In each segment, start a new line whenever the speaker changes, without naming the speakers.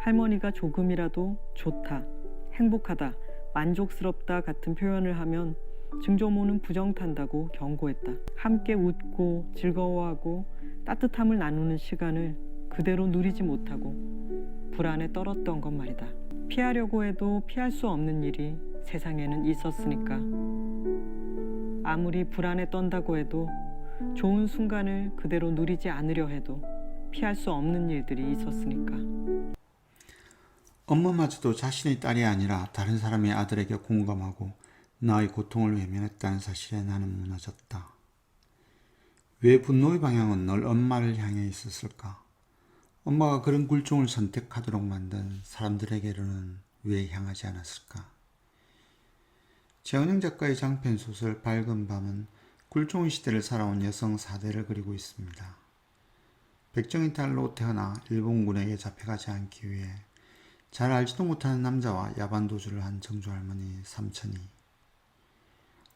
할머니가 조금이라도 좋다, 행복하다, 만족스럽다 같은 표현을 하면 증조모는 부정탄다고 경고했다. 함께 웃고 즐거워하고 따뜻함을 나누는 시간을 그대로 누리지 못하고 불안에 떨었던 것 말이다. 피하려고 해도 피할 수 없는 일이 세상에는 있었으니까. 아무리 불안에 떤다고 해도 좋은 순간을 그대로 누리지 않으려 해도 피할 수 없는 일들이 있었으니까.
엄마마저도 자신의 딸이 아니라 다른 사람의 아들에게 공감하고 나의 고통을 외면했다는 사실에 나는 무너졌다. 왜 분노의 방향은 늘 엄마를 향해 있었을까? 엄마가 그런 굴종을 선택하도록 만든 사람들에게로는 왜 향하지 않았을까? 최은영 작가의 장편 소설 밝은 밤은 굴종의 시대를 살아온 여성 4대를 그리고 있습니다. 백정의 딸로 태어나 일본군에게 잡혀가지 않기 위해 잘 알지도 못하는 남자와 야반도주를 한 정조할머니 삼천이,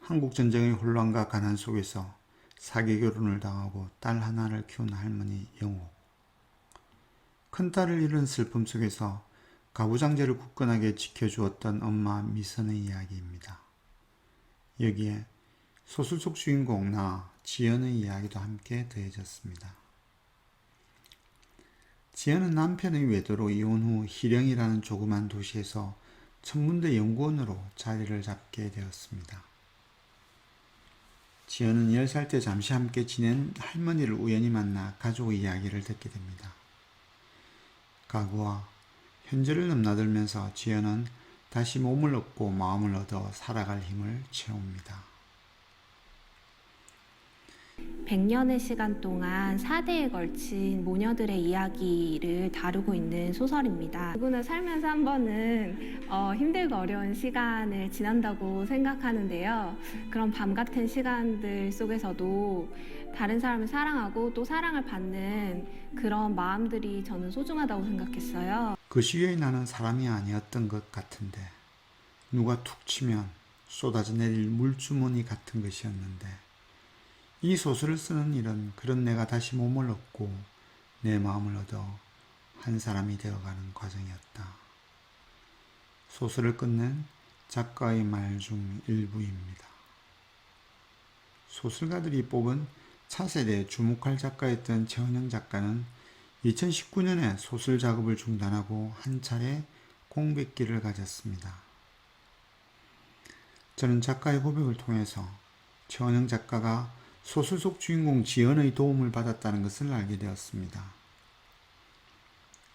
한국전쟁의 혼란과 가난 속에서 사기결혼을 당하고 딸 하나를 키운 할머니 영옥, 큰딸을 잃은 슬픔 속에서 가부장제를 굳건하게 지켜주었던 엄마 미선의 이야기입니다. 여기에 소설 속 주인공 나 지연의 이야기도 함께 더해졌습니다. 지연은 남편의 외도로 이혼 후 희령이라는 조그만 도시에서 천문대 연구원으로 자리를 잡게 되었습니다. 지연은 10살 때 잠시 함께 지낸 할머니를 우연히 만나 가족의 이야기를 듣게 됩니다. 과거와 현재를 넘나들면서 지연은 다시 몸을 얻고 마음을 얻어 살아갈 힘을 채웁니다.
100년의 시간 동안 4대에 걸친 모녀들의 이야기를 다루고 있는 소설입니다. 누구나 살면서 한 번은 힘들고 어려운 시간을 지난다고 생각하는데요. 그런 밤 같은 시간들 속에서도 다른 사람을 사랑하고 또 사랑을 받는 그런 마음들이 저는 소중하다고 생각했어요.
그 시기에 나는 사람이 아니었던 것 같은데 누가 툭 치면 쏟아져 내릴 물주머니 같은 것이었는데 이 소설을 쓰는 일은 그런 내가 다시 몸을 얻고 내 마음을 얻어 한 사람이 되어가는 과정이었다. 소설을 끝낸 작가의 말 중 일부입니다. 소설가들이 뽑은 차세대에 주목할 작가였던 최은영 작가는 2019년에 소설 작업을 중단하고 한 차례 공백기를 가졌습니다. 저는 작가의 고백을 통해서 최은영 작가가 소설 속 주인공 지연의 도움을 받았다는 것을 알게 되었습니다.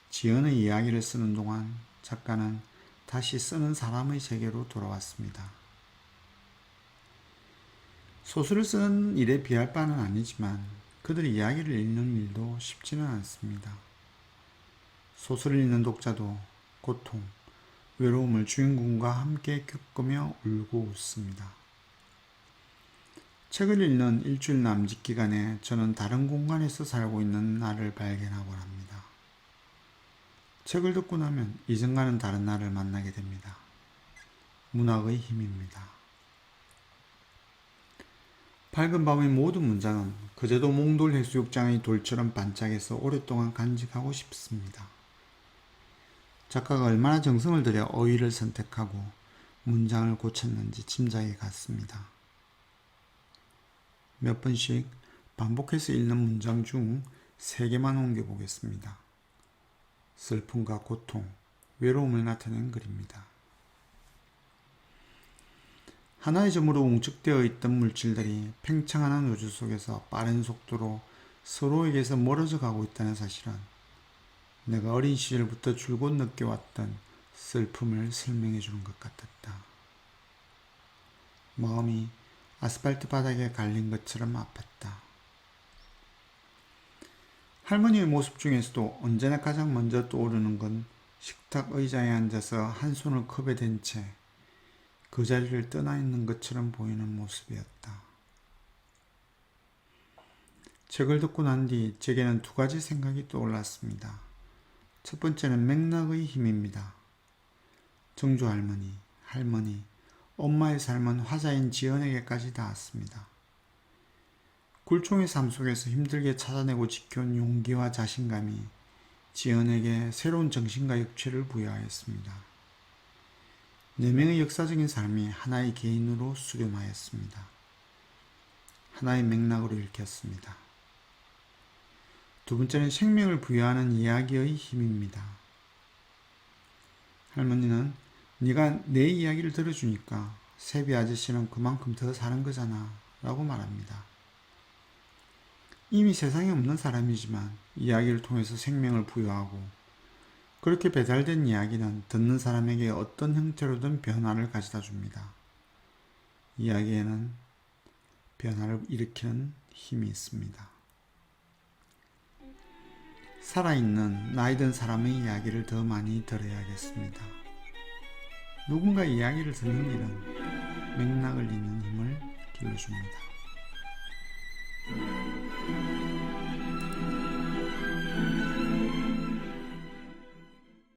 지연의 이야기를 쓰는 동안 작가는 다시 쓰는 사람의 세계로 돌아왔습니다. 소설을 쓰는 일에 비할 바는 아니지만 그들의 이야기를 읽는 일도 쉽지는 않습니다. 소설을 읽는 독자도 고통, 외로움을 주인공과 함께 겪으며 울고 웃습니다. 책을 읽는 일주일 남짓 기간에 저는 다른 공간에서 살고 있는 나를 발견하곤 합니다. 책을 듣고 나면 이전과는 다른 나를 만나게 됩니다. 문학의 힘입니다. 밝은 밤의 모든 문장은 그제도 몽돌 해수욕장의 돌처럼 반짝여서 오랫동안 간직하고 싶습니다. 작가가 얼마나 정성을 들여 어휘를 선택하고 문장을 고쳤는지 짐작이 갔습니다. 몇 번씩 반복해서 읽는 문장 중 3개만 옮겨보겠습니다. 슬픔과 고통, 외로움을 나타낸 글입니다. 하나의 점으로 웅축되어 있던 물질들이 팽창하는 우주 속에서 빠른 속도로 서로에게서 멀어져 가고 있다는 사실은 내가 어린 시절부터 줄곧 느껴왔던 슬픔을 설명해 주는 것 같았다. 마음이 아스팔트 바닥에 갈린 것처럼 아팠다. 할머니의 모습 중에서도 언제나 가장 먼저 떠오르는 건 식탁 의자에 앉아서 한 손을 컵에 댄 채 그 자리를 떠나 있는 것처럼 보이는 모습이었다. 책을 듣고 난 뒤 제게는 2가지 생각이 떠올랐습니다. 첫 번째는 맥락의 힘입니다. 정조 할머니, 할머니, 엄마의 삶은 화자인 지연에게까지 닿았습니다. 굴종의 삶 속에서 힘들게 찾아내고 지켜온 용기와 자신감이 지연에게 새로운 정신과 육체를 부여하였습니다. 4명의 역사적인 삶이 하나의 개인으로 수렴하였습니다. 하나의 맥락으로 읽혔습니다. 두 번째는 생명을 부여하는 이야기의 힘입니다. 할머니는 네가 내 이야기를 들어주니까 세비 아저씨는 그만큼 더 사는 거잖아 라고 말합니다. 이미 세상에 없는 사람이지만 이야기를 통해서 생명을 부여하고 그렇게 배달된 이야기는 듣는 사람에게 어떤 형태로든 변화를 가져다 줍니다. 이야기에는 변화를 일으키는 힘이 있습니다. 살아있는 나이든 사람의 이야기를 더 많이 들어야겠습니다. 누군가 이야기를 듣는 일은 맥락을 잇는 힘을 기울여줍니다.